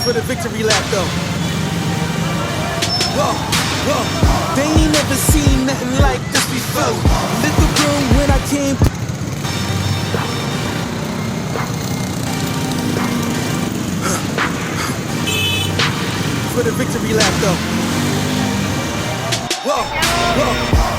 for the victory lap though. Whoa, whoa. They ain't never seen nothing like this before. Lit the room when I came. For the victory lap though. Whoa, whoa.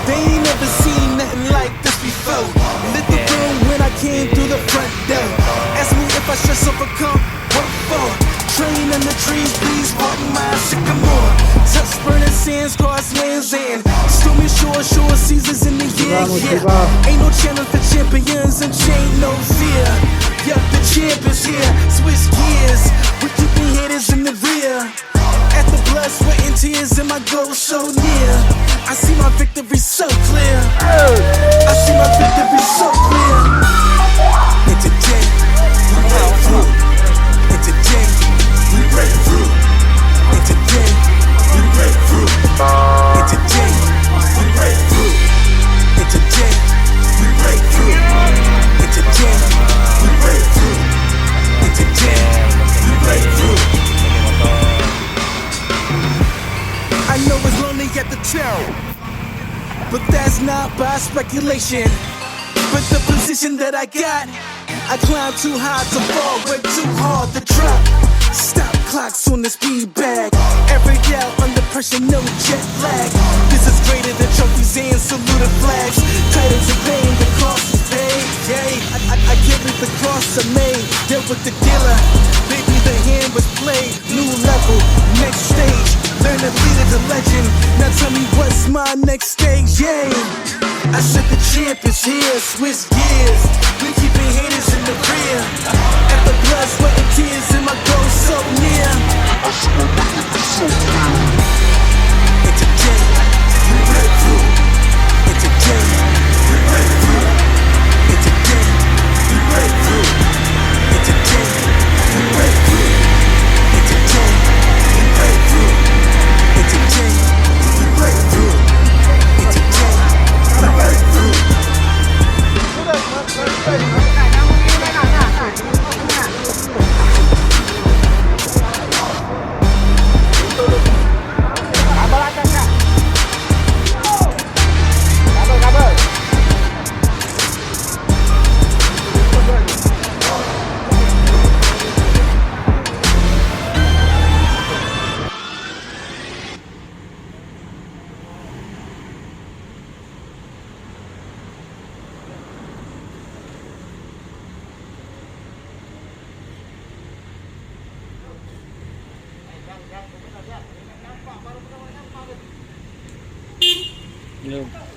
They ain't never seen nothing like this before. Lit the room when I came through the front door. Ask me if I stress overcome, what for? Train in the trees, please walk my sycamore. Touch burning sands, cross lands and stormy shore seasons in the year, yeah. Ain't no challenge for champions and chain no fear. Yup, the champ is here, switch gears. We're keeping haters in the rear. At the blood, sweat and tears and my goal so near. I see my victory so clear. I see my victory so clear. And today, we break through. And today, we break through. And today, we break through. And today, we break through. And today, we break through. And today, we break through. And today, we break through. I know it's lonely at the town, but that's not by speculation. But the position that I got, I climb too high to fall, way too hard to drop. Stop clocks on the speed bag. Every out under pressure, no jet lag. This is greater than trophies and saluted flags. Titles of pain, the cost is paid. Yay, I carry the cross I made. Dealt with the dealer, baby the hand was played. New level, next stage. Learn to lead as a legend. Now tell me what's my next stage, yay. I said the champ is here, switch gears. We keeping haters in the rear. At the blood, sweat and tears and my goal so near. I see my victory so clear. And today, we break through. And today, we break through. And today, we break through. And today, we break through. And today, we break through. And today, we break through. And today, we break through. Belum.